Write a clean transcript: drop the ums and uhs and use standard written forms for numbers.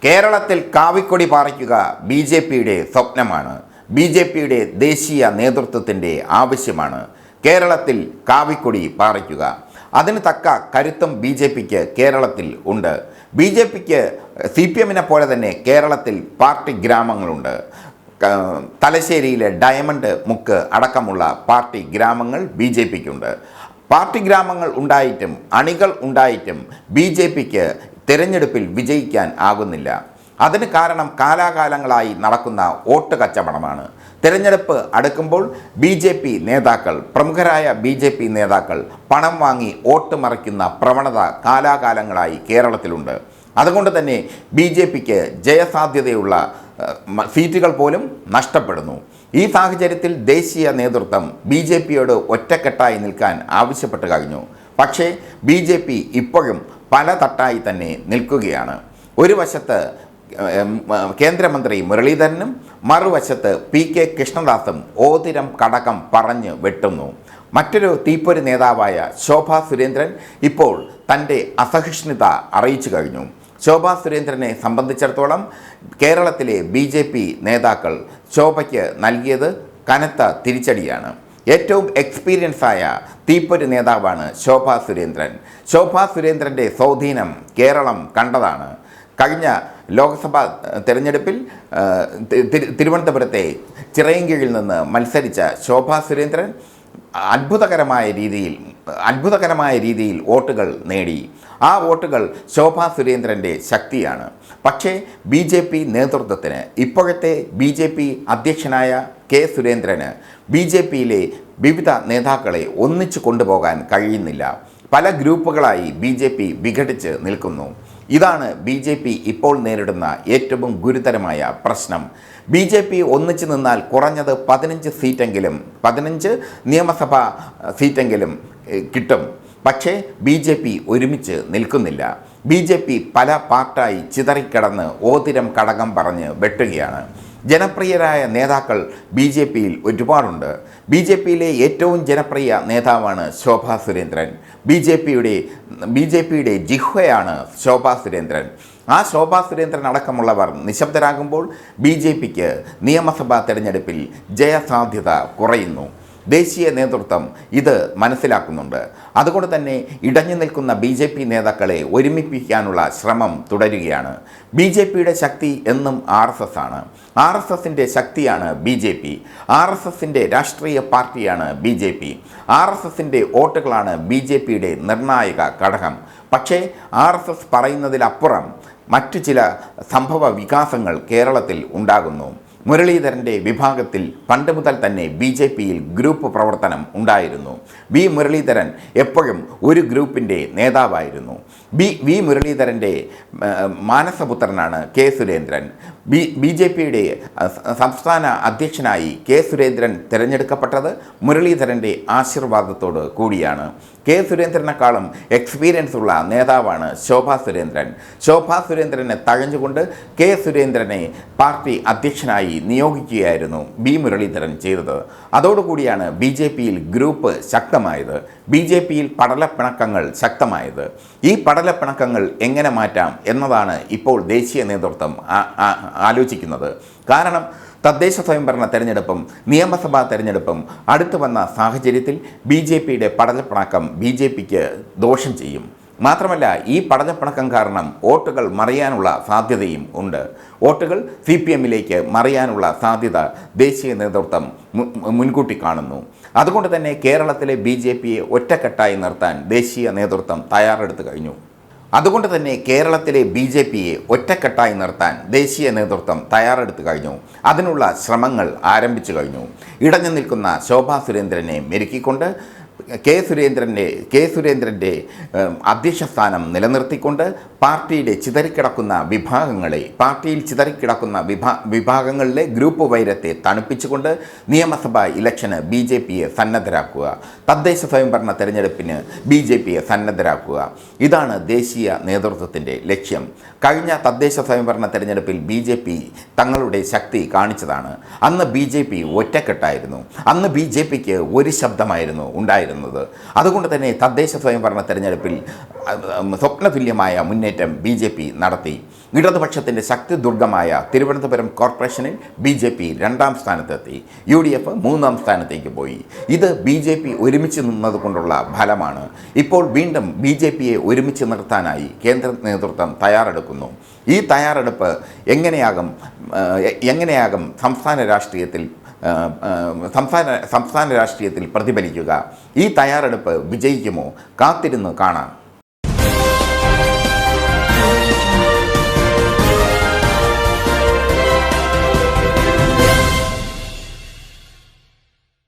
കേരളത്തിൽ കാവിക്കൊടി പാറിക്കുക B J പിയുടെ സ്വപ്നമാണ്. ബി ജെ പിയുടെ ദേശീയ നേതൃത്വത്തിൻ്റെ ആവശ്യമാണ് കേരളത്തിൽ കാവിക്കൊടി പാറിക്കുക. അതിന് തക്ക കരുത്തും ബി ജെ പിക്ക് കേരളത്തിൽ ഉണ്ട്. ബി ജെ പിക്ക് സി പി എമ്മിനെ പോലെ തന്നെ കേരളത്തിൽ പാർട്ടി ഗ്രാമങ്ങളുണ്ട്. തലശ്ശേരിയിലെ ഡയമണ്ട് മുക്ക് അടക്കമുള്ള പാർട്ടി ഗ്രാമങ്ങൾ ബി ജെ പിക്കുണ്ട്. പാർട്ടി ഗ്രാമങ്ങൾ ഉണ്ടായിട്ടും അണികൾ ഉണ്ടായിട്ടും ബി ജെ പിക്ക് തിരഞ്ഞെടുപ്പിൽ വിജയിക്കാൻ ആകുന്നില്ല. അതിന് കാരണം കാലാകാലങ്ങളായി നടക്കുന്ന വോട്ട് കച്ചവടമാണ്. തിരഞ്ഞെടുപ്പ് അടുക്കുമ്പോൾ ബി ജെ പി നേതാക്കൾ, പ്രമുഖരായ ബി ജെ പി നേതാക്കൾ പണം വാങ്ങി വോട്ട് മറിക്കുന്ന പ്രവണത കാലാകാലങ്ങളായി കേരളത്തിലുണ്ട്. അതുകൊണ്ട് തന്നെ ബി ജെ പിക്ക് ജയസാധ്യതയുള്ള സീറ്റുകൾ പോലും നഷ്ടപ്പെടുന്നു. ഈ സാഹചര്യത്തിൽ ദേശീയ നേതൃത്വം ബി ജെ പിയോട് ഒറ്റക്കെട്ടായി നിൽക്കാൻ ആവശ്യപ്പെട്ട് കഴിഞ്ഞു. പക്ഷേ ബി ജെ പി ഇപ്പോഴും പല തട്ടായി തന്നെ നിൽക്കുകയാണ്. ഒരു വശത്ത് കേന്ദ്രമന്ത്രി മുരളീധരനും മറുവശത്ത് പി കെ കൃഷ്ണദാസും ഓതിരം കടകം പറഞ്ഞ് വെട്ടുന്നു. മറ്റൊരു തീപ്പൊരി നേതാവായ ശോഭാ സുരേന്ദ്രൻ ഇപ്പോൾ തൻ്റെ അസഹിഷ്ണുത അറിയിച്ചു കഴിഞ്ഞു. ശോഭാ സുരേന്ദ്രനെ സംബന്ധിച്ചിടത്തോളം കേരളത്തിലെ ബി ജെ പി നേതാക്കൾ ശോഭയ്ക്ക് നൽകിയത് കനത്ത തിരിച്ചടിയാണ്. ഏറ്റവും എക്സ്പീരിയൻസായ തീപ്പൊരി നേതാവാണ് ശോഭാ സുരേന്ദ്രൻ. ശോഭാ സുരേന്ദ്രൻ്റെ സ്വാധീനം കേരളം കണ്ടതാണ്. കഴിഞ്ഞ ലോക്സഭാ തെരഞ്ഞെടുപ്പിൽ തിരുവനന്തപുരത്തെ ചിറയൻകീഴിൽ നിന്ന് മത്സരിച്ച ശോഭാ സുരേന്ദ്രൻ അത്ഭുതകരമായ രീതിയിൽ വോട്ടുകൾ നേടി. ആ വോട്ടുകൾ ശോഭാ സുരേന്ദ്രൻ്റെ ശക്തിയാണ്. പക്ഷേ ബി ജെ പി നേതൃത്വത്തിന്, ഇപ്പോഴത്തെ ബി ജെ പി അധ്യക്ഷനായ കെ സുരേന്ദ്രന് ബി ജെ പിയിലെ വിവിധ നേതാക്കളെ ഒന്നിച്ചു കൊണ്ടുപോകാൻ കഴിയുന്നില്ല. പല ഗ്രൂപ്പുകളായി ബി ജെ പി വിഘടിച്ച് നിൽക്കുന്നു. ഇതാണ് ബി ജെ പി ഇപ്പോൾ നേരിടുന്ന ഏറ്റവും ഗുരുതരമായ പ്രശ്നം. ബി ജെ പി ഒന്നിച്ചു നിന്നാൽ കുറഞ്ഞത് 15 നിയമസഭാ സീറ്റെങ്കിലും കിട്ടും. പക്ഷേ ബി ജെ പി ഒരുമിച്ച് നിൽക്കുന്നില്ല. ബി ജെ പി പല പാർട്ടായി ചിതറിക്കിടന്ന് ഓതിരം കടകം പറഞ്ഞ് വെട്ടുകയാണ്. ജനപ്രിയരായ നേതാക്കൾ ബി ജെ പിയിൽ ഒരുപാടുണ്ട്. ബി ജെ പിയിലെ ഏറ്റവും ജനപ്രിയ നേതാവാണ് ശോഭാ സുരേന്ദ്രൻ. ബി ജെ പിയുടെ ജിഹ്വയാണ് ശോഭാ സുരേന്ദ്രൻ. ആ ശോഭാ സുരേന്ദ്രൻ അടക്കമുള്ളവർ നിശബ്ദരാകുമ്പോൾ ബി ജെ പിക്ക് നിയമസഭാ തെരഞ്ഞെടുപ്പിൽ ജയസാധ്യത കുറയുന്നു. ദേശീയ നേതൃത്വം ഇത് മനസ്സിലാക്കുന്നുണ്ട്. അതുകൊണ്ട് തന്നെ ഇടഞ്ഞു നിൽക്കുന്ന ബി ജെ പി നേതാക്കളെ ഒരുമിപ്പിക്കാനുള്ള ശ്രമം തുടരുകയാണ്. ബി ജെ പിയുടെ ശക്തി എന്നും ആർ എസ് എസ് ആണ്. ആർ എസ് എസിൻ്റെ ശക്തിയാണ് B J P. R S എസിൻ്റെ രാഷ്ട്രീയ പാർട്ടിയാണ് B J P. R S എസിൻ്റെ വോട്ടുകളാണ് ബി ജെ പിയുടെ നിർണായക ഘടകം. പക്ഷേ ആർ എസ് എസ് പറയുന്നതിലപ്പുറം മറ്റു ചില സംഭവ വികാസങ്ങൾ കേരളത്തിൽ ഉണ്ടാകുന്നു. മുരളീധരൻ്റെ വിഭാഗത്തിൽ പണ്ട് മുതൽ തന്നെ ബി ജെ പിയിൽ ഗ്രൂപ്പ് പ്രവർത്തനം ഉണ്ടായിരുന്നു. വി മുരളീധരൻ എപ്പോഴും ഒരു ഗ്രൂപ്പിൻ്റെ നേതാവായിരുന്നു. വി മുരളീധരൻ്റെ മാനസപുത്രനാണ് കെ സുരേന്ദ്രൻ. ബി ജെ പിയുടെ സംസ്ഥാന അധ്യക്ഷനായി കെ സുരേന്ദ്രൻ തിരഞ്ഞെടുക്കപ്പെട്ടത് മുരളീധരൻ്റെ ആശീർവാദത്തോട് കൂടിയാണ്. കെ സുരേന്ദ്രനേക്കാളും എക്സ്പീരിയൻസ് ഉള്ള നേതാവാണ് ശോഭാ സുരേന്ദ്രൻ. ശോഭാ സുരേന്ദ്രനെ തഴഞ്ഞുകൊണ്ട് കെ സുരേന്ദ്രനെ പാർട്ടി അധ്യക്ഷനായി നിയോഗിക്കുകയായിരുന്നു ബി മുരളീധരൻ ചെയ്തത്. അതോടുകൂടിയാണ് ബി ജെ പിയിൽ ഗ്രൂപ്പ് ശക്തമായത്, ബി ജെ പിയിൽ പടലപ്പിണക്കങ്ങൾ ശക്തമായത്. ഈ പടലപ്പിണക്കങ്ങൾ എങ്ങനെ മാറ്റാം എന്നതാണ് ഇപ്പോൾ ദേശീയ നേതൃത്വം ആലോചിക്കുന്നത്. കാരണം തദ്ദേശ സ്വയംഭരണ തെരഞ്ഞെടുപ്പും നിയമസഭാ തെരഞ്ഞെടുപ്പും അടുത്തു വന്ന സാഹചര്യത്തിൽ ബി ജെ പിയുടെ പടലപ്പിണക്കം ബി ജെ പിക്ക് ദോഷം ചെയ്യും. മാത്രമല്ല, ഈ പടലപ്പിണക്കം കാരണം വോട്ടുകൾ മറിയാനുള്ള സാധ്യതയും ഉണ്ട്. വോട്ടുകൾ സി പി എമ്മിലേക്ക് മറിയാനുള്ള സാധ്യത ദേശീയ നേതൃത്വം മുൻകൂട്ടി കാണുന്നു. അതുകൊണ്ട് തന്നെ കേരളത്തിലെ ബി ജെ പിയെ ഒറ്റക്കെട്ടായി നിർത്താൻ ദേശീയ നേതൃത്വം തയ്യാറെടുത്തു കഴിഞ്ഞു. അതുകൊണ്ട് തന്നെ കേരളത്തിലെ ബി ജെ പിയെ ഒറ്റക്കെട്ടായി നിർത്താൻ ദേശീയ നേതൃത്വം തയ്യാറെടുത്തു കഴിഞ്ഞു. അതിനുള്ള ശ്രമങ്ങൾ ആരംഭിച്ചു കഴിഞ്ഞു. ഇടഞ്ഞു നിൽക്കുന്ന ശോഭാ സുരേന്ദ്രനെ മെരുക്കിക്കൊണ്ട് കെ സുരേന്ദ്രൻ്റെ അധ്യക്ഷ സ്ഥാനം നിലനിർത്തിക്കൊണ്ട് പാർട്ടിയിൽ ചിതറിക്കിടക്കുന്ന വിഭാഗങ്ങളിലെ ഗ്രൂപ്പ് വൈരത്തെ തണുപ്പിച്ചുകൊണ്ട് നിയമസഭാ ഇലക്ഷന് ബി ജെ പിയെ സന്നദ്ധരാക്കുക, തദ്ദേശ സ്വയംഭരണ തെരഞ്ഞെടുപ്പിന് ബി ജെ പിയെ സന്നദ്ധരാക്കുക. ഇതാണ് ദേശീയ നേതൃത്വത്തിൻ്റെ ലക്ഷ്യം. കഴിഞ്ഞ തദ്ദേശ സ്വയംഭരണ തെരഞ്ഞെടുപ്പിൽ ബി ജെ പി തങ്ങളുടെ ശക്തി കാണിച്ചതാണ്. അന്ന് ബി ജെ പി ഒറ്റക്കെട്ടായിരുന്നു. അന്ന് ബി ജെ പിക്ക് ഒരു ശബ്ദമായിരുന്നു ഉണ്ടായിരുന്നത്. പറയുന്നത്. അതുകൊണ്ട് തന്നെ തദ്ദേശ സ്വയംഭരണ തെരഞ്ഞെടുപ്പിൽ സ്വപ്നതുല്യമായ മുന്നേറ്റം BJP നടത്തി. ഇടതുപക്ഷത്തിൻ്റെ ശക്തി ദുർഗമായ തിരുവനന്തപുരം കോർപ്പറേഷനിൽ BJP 2ാം സ്ഥാനത്തെത്തി. UDF 3ാം സ്ഥാനത്തേക്ക് പോയി. ഇത് BJP ഒരുമിച്ച് നിന്നതുകൊണ്ടുള്ള ഫലമാണ്. ഇപ്പോൾ വീണ്ടും BJPയെ ഒരുമിച്ച് നിർത്താനായി കേന്ദ്ര നേതൃത്വം തയ്യാറെടുക്കുന്നു. ഈ തയ്യാറെടുപ്പ് എങ്ങനെയാകും സംസ്ഥാന രാഷ്ട്രീയത്തിൽ പ്രതിഫലിക്കുക? ഈ തയ്യാറെടുപ്പ് വിജയിക്കുമോ? കാത്തിരുന്ന് കാണാം.